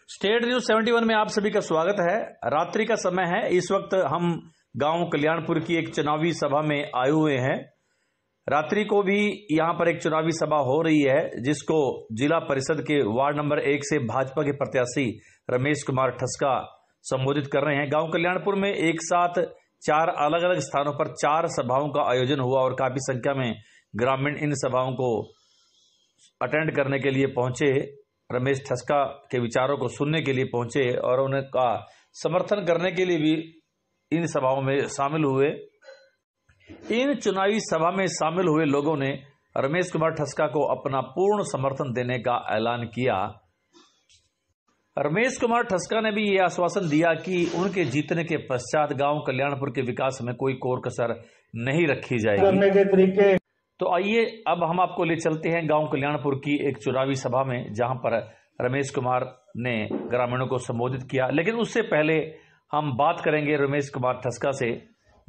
State news 71 में आप सभी का स्वागत है। रात्रि का समय है। इस वक्त हम गांव कल्याणपुर की एक चुनावी सभा में आए हुए हैं। रात्रि को भी यहां पर एक चुनावी सभा हो रही है, जिसको जिला परिषद के वार्ड नंबर 1 से भाजपा के प्रत्याशी रमेश कुमार ठस्का संबोधित कर रहे हैं। गांव कल्याणपुर में एक साथ 4 अलग अलग स्थानों पर 4 सभाओं का आयोजन हुआ और काफी संख्या में ग्रामीण इन सभाओं को अटेंड करने के लिए पहुंचे। रमेश ठस्का के विचारों को सुनने के लिए पहुंचे और उनका समर्थन करने के लिए भी इन सभाओं में शामिल हुए। इन चुनावी सभा में शामिल हुए लोगों ने रमेश कुमार ठस्का को अपना पूर्ण समर्थन देने का ऐलान किया। रमेश कुमार ठस्का ने भी ये आश्वासन दिया कि उनके जीतने के पश्चात गांव कल्याणपुर के विकास में कोई कोर कसर नहीं रखी जाएगी। तो आइए अब हम आपको ले चलते हैं गांव कल्याणपुर की एक चुनावी सभा में, जहां पर रमेश कुमार ने ग्रामीणों को संबोधित किया। लेकिन उससे पहले हम बात करेंगे रमेश कुमार ठस्का से,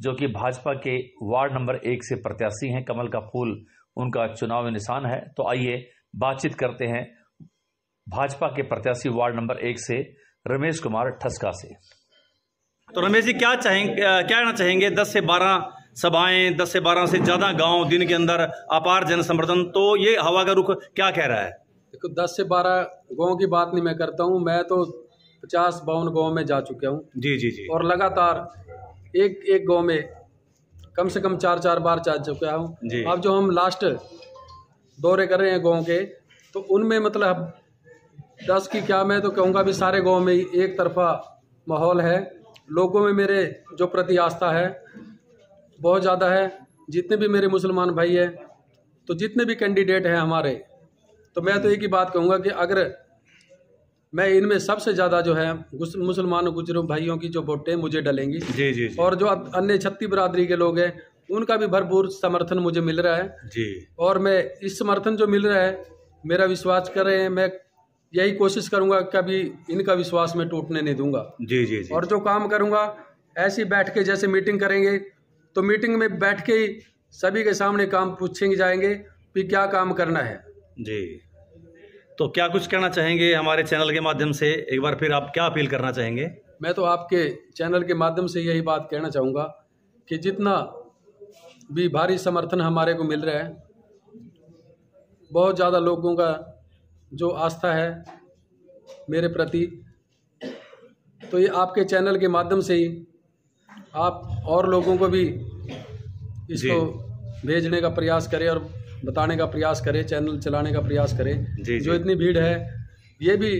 जो कि भाजपा के वार्ड नंबर 1 से प्रत्याशी हैं। कमल का फूल उनका चुनावी निशान है। तो आइए बातचीत करते हैं भाजपा के प्रत्याशी वार्ड नंबर 1 से रमेश कुमार ठस्का से। तो रमेश जी क्या कहना चाहेंगे? 10 से 12 सभाएं, 10 से 12 से ज्यादा गांव, दिन के अंदर अपार जन समर्थन, तो ये हवा का रुख क्या कह रहा है? देखो, 10 से 12 गाँव की बात नहीं मैं करता हूँ। मैं तो 50-52 गाँव में जा चुका हूँ। जी जी जी। और लगातार एक गाँव में कम से कम 4 बार जा चुका हूँ। अब जो हम लास्ट दौरे कर रहे हैं गाँव के, तो उनमें मतलब 10 की क्या, मैं तो कहूँगा भी सारे गाँव में एक तरफा माहौल है। लोगों में मेरे जो प्रति आस्था है बहुत ज़्यादा है। जितने भी मेरे मुसलमान भाई हैं, तो जितने भी कैंडिडेट हैं हमारे, तो मैं तो एक ही बात कहूँगा कि अगर मैं इनमें सबसे ज़्यादा जो है मुसलमान गुजरों भाइयों की जो वोटें मुझे डलेंगी। जी जी। और जो अन्य छत्ती बिरादरी के लोग हैं, उनका भी भरपूर समर्थन मुझे मिल रहा है जी। और मैं इस समर्थन जो मिल रहा है, मेरा विश्वास कर रहे हैं, मैं यही कोशिश करूँगा कभी इनका विश्वास मैं टूटने नहीं दूंगा। जी जी जी। और जो काम करूँगा ऐसे बैठ के, जैसे मीटिंग करेंगे तो मीटिंग में बैठ के ही सभी के सामने काम पूछेंगे जाएंगे कि क्या काम करना है जी। तो क्या कुछ कहना चाहेंगे हमारे चैनल के माध्यम से? एक बार फिर आप क्या अपील करना चाहेंगे? मैं तो आपके चैनल के माध्यम से यही बात कहना चाहूँगा कि जितना भी भारी समर्थन हमारे को मिल रहा है, बहुत ज़्यादा लोगों का जो आस्था है मेरे प्रति, तो ये आपके चैनल के माध्यम से ही आप और लोगों को भी इसको भेजने का प्रयास करें और बताने का प्रयास करें, चैनल चलाने का प्रयास करें। जो इतनी भीड़ है, ये भी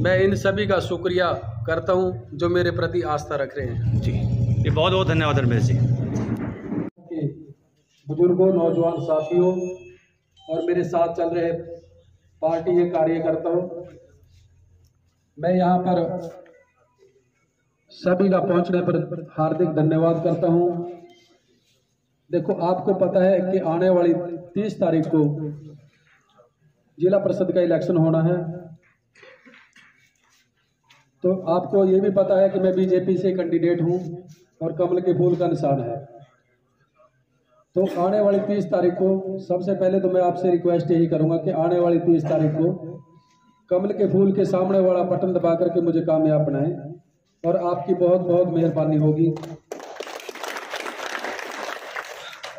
मैं इन सभी का शुक्रिया करता हूं जो मेरे प्रति आस्था रख रहे हैं जी। ये बहुत बहुत धन्यवाद रमेश जी। बुजुर्गों, नौजवान साथियों और मेरे साथ चल रहे पार्टी के कार्यकर्ताओं, मैं यहाँ पर सभी का पहुंचने पर हार्दिक धन्यवाद करता हूं। देखो, आपको पता है कि आने वाली 30 तारीख को जिला परिषद का इलेक्शन होना है। तो आपको ये भी पता है कि मैं बीजेपी से कैंडिडेट हूं और कमल के फूल का निशान है। तो आने वाली 30 तारीख को सबसे पहले तो मैं आपसे रिक्वेस्ट यही करूंगा कि आने वाली 30 तारीख को कमल के फूल के सामने वाला बटन दबा करके मुझे कामयाब बनाएं और आपकी बहुत बहुत मेहरबानी होगी।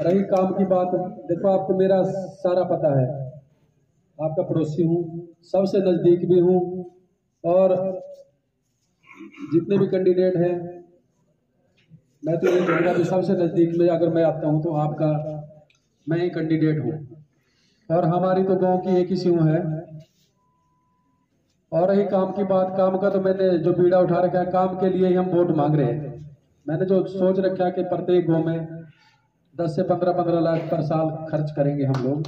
रही काम की बात, देखो आपको मेरा सारा पता है, आपका पड़ोसी हूँ, सबसे नज़दीक भी हूँ और जितने भी कैंडिडेट हैं, मैं तो ये कहूँगा कि सबसे नज़दीक में अगर मैं आता हूँ तो आपका मैं ही कैंडिडेट हूँ। और हमारी तो गांव की एक ही सिंह है। और रही काम की बात, काम का तो मैंने जो बीड़ा उठा रखा है, काम के लिए ही हम वोट मांग रहे हैं। मैंने जो सोच रखा है कि प्रत्येक गांव में 10 से 15 लाख पर साल खर्च करेंगे हम लोग।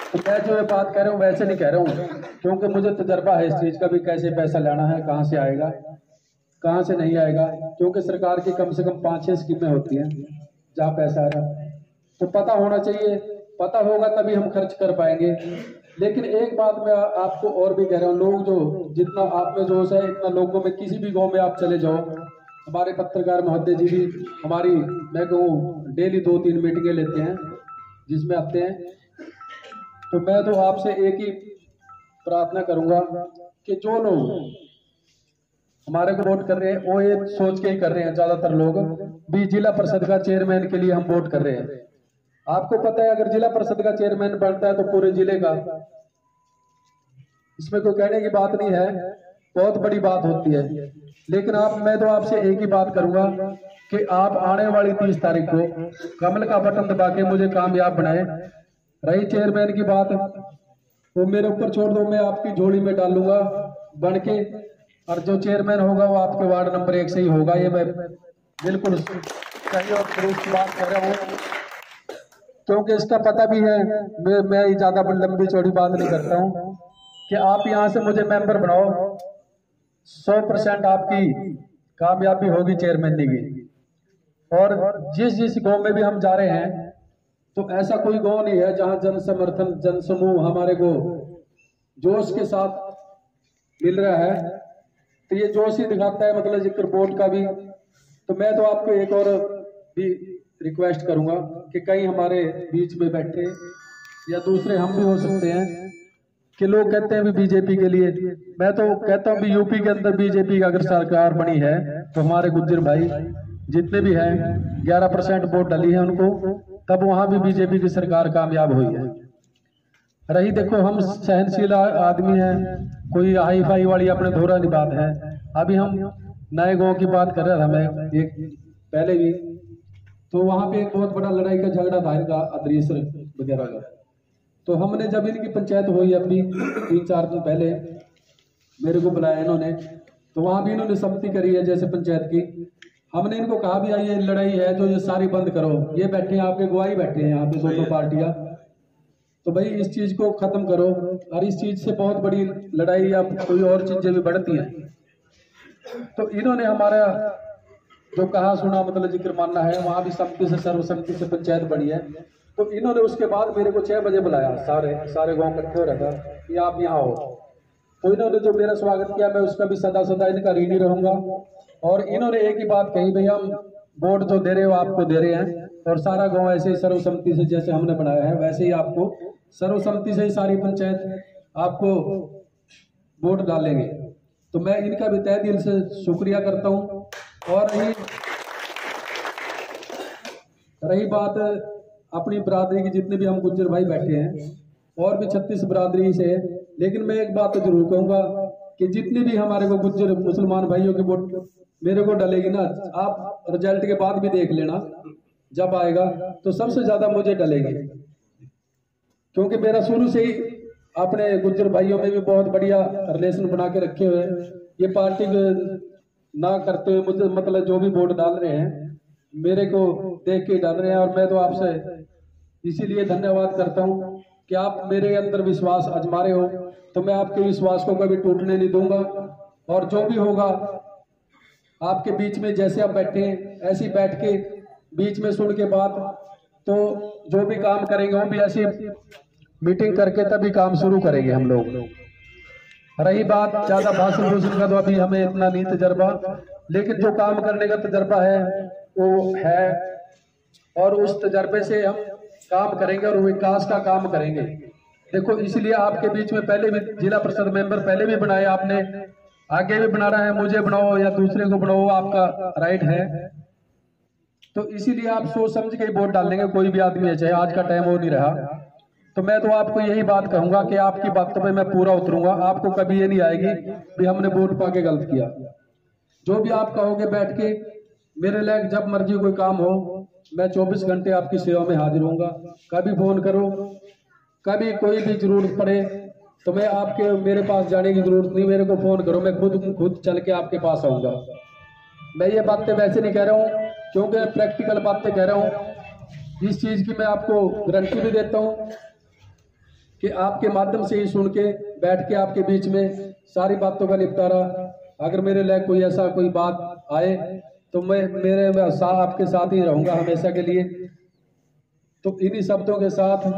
तो मैं जो ये बात कह रहा हूँ वैसे नहीं कह रहा हूँ, क्योंकि मुझे तजर्बा है इस चीज़ का भी, कैसे पैसा लाना है, कहाँ से आएगा कहाँ से नहीं आएगा। क्योंकि सरकार की कम से कम 5-6 स्कीमें होती हैं जहाँ पैसा आ रहा, तो पता होना चाहिए। पता होगा तभी हम खर्च कर पाएंगे। लेकिन एक बात मैं आपको और भी कह रहा हूँ, लोग जो जितना आप में जोश है, इतना लोगों में किसी भी गांव में आप चले जाओ, हमारे पत्रकार महोदय जी भी हमारी, मैं कहूँ, डेली 2-3 मीटिंगें लेते हैं जिसमें आते हैं। तो मैं तो आपसे एक ही प्रार्थना करूंगा कि जो लोग हमारे को वोट कर रहे हैं वो ये सोच के ही कर रहे हैं, ज्यादातर लोग भी जिला परिषद का चेयरमैन के लिए हम वोट कर रहे हैं। आपको पता है अगर जिला परिषद का चेयरमैन बनता है तो पूरे जिले का, इसमें कोई कहने की बात नहीं है, बहुत बड़ी बात होती है। लेकिन मैं तो आपसे एक ही बात करूंगा कि आप आने वाली 30 तारीख को कमल का बटन दबा के मुझे कामयाब बनाए। रही चेयरमैन की बात, वो मेरे ऊपर छोड़ दो, मैं आपकी झोली में डालूंगा बन के, और जो चेयरमैन होगा वो आपके वार्ड नंबर 1 से ही होगा। ये मैं बिल्कुल सही और प्रूफ की बात कर रहा हूँ, क्योंकि इसका पता भी है। मैं ज्यादा लंबी चौड़ी बात नहीं करता हूँ कि आप यहाँ से मुझे मेंबर बनाओ, 100% आपकी कामयाबी होगी चेयरमैन की। और जिस गांव में भी हम जा रहे हैं तो ऐसा कोई गांव नहीं है जहां जन समर्थन जन समूह हमारे को जोश के साथ मिल रहा है। तो ये जोश ही दिखाता है मतलब जिक्र बोर्ड का भी। तो मैं तो आपको एक और भी रिक्वेस्ट करूंगा कि कहीं हमारे बीच में बैठे या दूसरे हम भी हो सकते हैं कि लोग कहते हैं भी बीजेपी के लिए, मैं तो कहता हूं भी यूपी के अंदर बीजेपी की अगर सरकार बनी है तो हमारे गुज्जर भाई जितने भी हैं 11% वोट डली है उनको, तब वहां भी बीजेपी की सरकार कामयाब हुई है। रही देखो हम सहनशील आदमी हैं, कोई हाई फाई वाली अपने धोरा नहीं बात है। अभी हम नए गांव की बात कर रहा था मैं एक पहले भी, तो वहां पे एक बहुत बड़ा लड़ाई का झगड़ा था इनका अदरीसर वगैरह का। तो हमने जब इनकी पंचायत हुई अपनी 3-4 दिन पहले मेरे को बुलाया इन्होंने, तो वहां भी इन्होंने सम्मति करी है जैसे पंचायत की। हमने इनको कहा भी ये लड़ाई है जो ये सारी बंद करो, ये बैठे हैं आपके गवाही बैठे हैं यहाँ पे दोनों पार्टियां, तो भाई इस चीज को खत्म करो। और इस चीज से बहुत बड़ी लड़ाई या कोई और चीजें भी बढ़ती हैं। तो इन्होंने हमारा जो कहा सुना मतलब जिक्र मानना है, वहां भी सम्मति से सर्वसम्मति से पंचायत बनी है। तो इन्होंने उसके बाद मेरे को 6 बजे बुलाया, सारे गांव इकट्ठे हो रहा था कि आप यहाँ हो। तो इन्होंने जो मेरा स्वागत किया मैं उसका भी सदा सदा इनका ऋणी रहूंगा। और इन्होंने एक ही बात कही, भैया हम वोट जो दे रहे हो आपको दे रहे हैं, और सारा गांव ऐसे ही सर्वसम्मति से जैसे हमने बनाया है वैसे ही आपको सर्वसम्मति से ही सारी पंचायत आपको वोट डालेंगे। तो मैं इनका भी तहे दिल से शुक्रिया करता हूँ। और रही बात अपनी बरादरी की, जितने भी हम गुज्जर भाई बैठे हैं और भी 36 बरादरी से, लेकिन मैं एक बात तो जरूर कहूंगा कि जितने भी हमारे को गुज्जर मुसलमान भाइयों के वोट मेरे को डलेगी ना, आप रिजल्ट के बाद भी देख लेना जब आएगा, तो सबसे ज्यादा मुझे डलेगी। क्योंकि मेरा शुरू से ही अपने गुज्जर भाइयों में भी बहुत बढ़िया रिलेशन बना के रखे हुए हैं। ये पार्टी ना करते हुए मुझे मतलब जो भी वोट डाल रहे हैं मेरे को देख के डाल रहे हैं। और मैं तो आपसे इसीलिए धन्यवाद करता हूं कि आप मेरे अंदर विश्वास आजमा रहे हो, तो मैं आपके विश्वास को कभी टूटने नहीं दूंगा। और जो भी होगा आपके बीच में जैसे आप बैठे ऐसे ही बैठ के बीच में सुन के बात, तो जो भी काम करेंगे वो भी ऐसी मीटिंग करके तभी काम शुरू करेंगे हम लोग। रही बात ज्यादा भाषण भूषण का, तो अभी हमें इतना नहीं तजर्बा, लेकिन जो काम करने का तजर्बा है वो है, और उस तजर्बे से हम काम करेंगे और विकास का काम करेंगे। देखो इसलिए आपके बीच में पहले भी जिला परिषद मेंबर पहले भी बनाए आपने, आगे भी बना रहा है, मुझे बनाओ या दूसरे को बनाओ आपका राइट है। तो इसीलिए आप सोच समझ के वोट डालेंगे, कोई भी आदमी है, चाहे आज का टाइम हो नहीं रहा। तो मैं तो आपको यही बात कहूंगा कि आपकी बातों पे मैं पूरा उतरूंगा, आपको कभी ये नहीं आएगी कि हमने वोट पाके गलत किया। जो भी आप कहोगे बैठ के मेरे लायक जब मर्जी कोई काम हो, मैं 24 घंटे आपकी सेवा में हाजिर होऊंगा। कभी फोन करो, कभी कोई भी जरूरत पड़े तो मैं आपके मेरे पास जाने की जरूरत नहीं, मेरे को फोन करो, मैं खुद चल के आपके पास आऊंगा। मैं ये बातें वैसे नहीं कह रहा हूँ क्योंकि प्रैक्टिकल बातें कह रहा हूँ। इस चीज की मैं आपको गारंटी भी देता हूँ कि आपके माध्यम से ही सुन के बैठ के आपके बीच में सारी बातों का निपटारा, अगर मेरे लायक कोई ऐसा कोई बात आए तो मैं आपके साथ ही रहूंगा हमेशा के लिए। तो इन्हीं शब्दों के साथ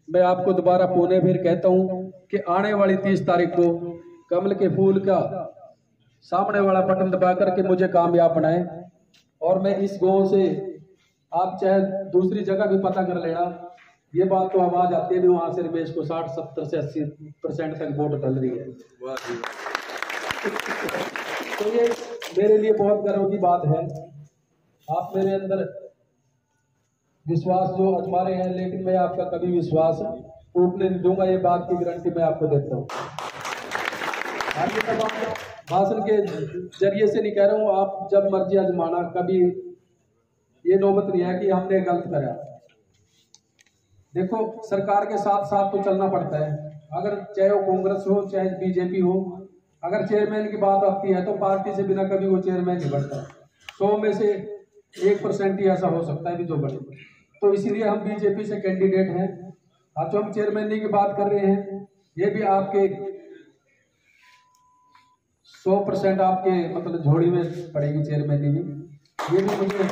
मैं आपको दोबारा पुणे फिर कहता हूं कि आने वाली 30 तारीख को कमल के फूल का सामने वाला बटन दबा करके मुझे कामयाब बनाएं। और मैं इस गांव से, आप चाहे दूसरी जगह भी पता कर लेना, ये बात तो आवाज आती है भी वहां से रमेश को 60, 70 से 80% तक वोट डल रही है। तो ये मेरे लिए बहुत गर्व की बात है। आप मेरे अंदर विश्वास जो आजमा रहे हैं, लेकिन मैं आपका कभी विश्वास टूटने नहीं दूंगा, ये बात की गारंटी मैं आपको देता हूँ। भाषण के जरिए से नहीं कह रहा हूँ, आप जब मर्जी आजमाना, कभी ये नौबत नहीं है कि हमने गलत करा। देखो, सरकार के साथ साथ तो चलना पड़ता है, अगर चाहे वो कांग्रेस हो चाहे बीजेपी हो। अगर चेयरमैन की बात आती है तो पार्टी से बिना कभी वो चेयरमैन नहीं बनता। 100 में से 1% ही ऐसा हो सकता है कि जो बने। तो इसीलिए हम बीजेपी से कैंडिडेट हैं। अब जो हम चेयरमैन की बात कर रहे हैं, ये भी आपके 100% आपके मतलब झोली में पड़ेगी चेयरमैन की। ये भी मुझे,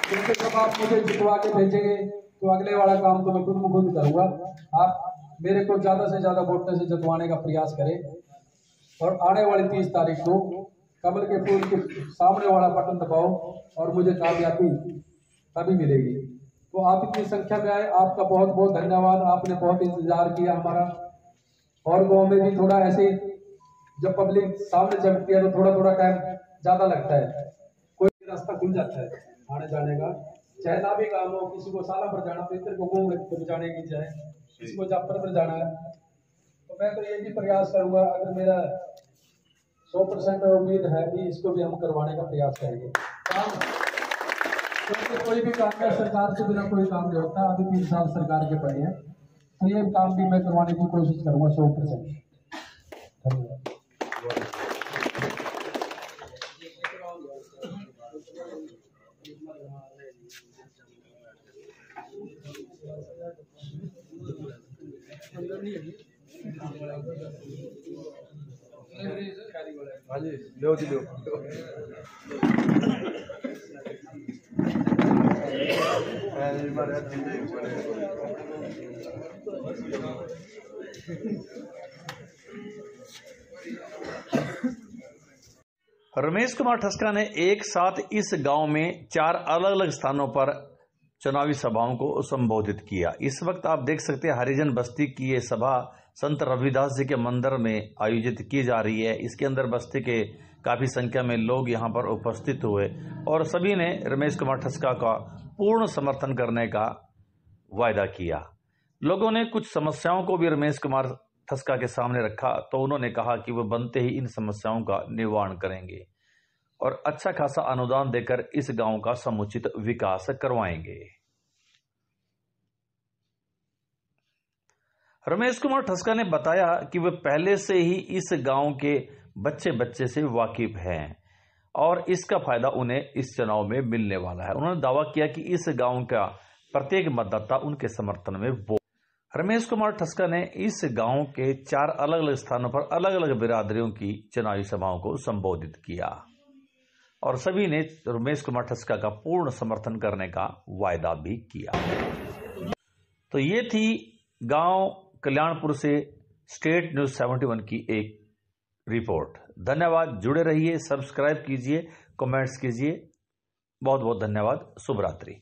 क्योंकि जब आप मुझे जितवा के भेजेंगे तो अगले वाला काम तो मैं खुद करूंगा। आप मेरे को ज्यादा से ज्यादा वोटों से जितवाने का प्रयास करें, और आने वाली 30 तारीख को कमल के फूल के सामने वाला बटन दबाओ और मुझे कामयाबी तभी मिलेगी। तो आप इतनी संख्या में आए, आपका बहुत बहुत धन्यवाद। आपने बहुत इंतजार किया हमारा। और गाँव में भी थोड़ा ऐसे जब पब्लिक सामने चमकती है तो थोड़ा टाइम ज्यादा लगता है, कोई रास्ता खुल जाता है आने जाने का। चाहे ना भी काम हो, किसी को साला पर जाना, पितर को घूम जाने की चाहे किसी को जाफर पर जाना है, तो मैं तो ये भी प्रयास करूंगा। अगर मेरा 100% उम्मीद है कि इसको भी हम करवाने का प्रयास करेंगे। क्योंकि कोई भी काम है सरकार से बिना कोई काम नहीं होता। अभी 3 साल सरकार के पड़े हैं, तो ये काम भी मैं करवाने की कोशिश करूंगा 100%। धन्यवाद। रमेश कुमार ठस्का ने एक साथ इस गांव में 4 अलग अलग स्थानों पर चुनावी सभाओं को संबोधित किया। इस वक्त आप देख सकते हैं हरिजन बस्ती की ये सभा संत रविदास जी के मंदिर में आयोजित की जा रही है। इसके अंदर बस्ती के काफी संख्या में लोग यहां पर उपस्थित हुए और सभी ने रमेश कुमार ठस्का का पूर्ण समर्थन करने का वायदा किया। लोगों ने कुछ समस्याओं को भी रमेश कुमार ठस्का के सामने रखा, तो उन्होंने कहा कि वो बनते ही इन समस्याओं का निवारण करेंगे और अच्छा खासा अनुदान देकर इस गांव का समुचित विकास करवाएंगे। रमेश कुमार ठस्का ने बताया कि वे पहले से ही इस गांव के बच्चे से वाकिफ हैं और इसका फायदा उन्हें इस चुनाव में मिलने वाला है। उन्होंने दावा किया कि इस गांव का प्रत्येक मतदाता उनके समर्थन में वोट। रमेश कुमार ठस्का ने इस गांव के 4 अलग अलग स्थानों पर अलग अलग बिरादरियों की चुनावी सभाओं को संबोधित किया और सभी ने रमेश कुमार ठस्का का पूर्ण समर्थन करने का वायदा भी किया। तो ये थी गांव कल्याणपुर से स्टेट न्यूज 71 की एक रिपोर्ट। धन्यवाद, जुड़े रहिए, सब्सक्राइब कीजिए, कमेंट्स कीजिए। बहुत बहुत धन्यवाद। शुभ रात्रि।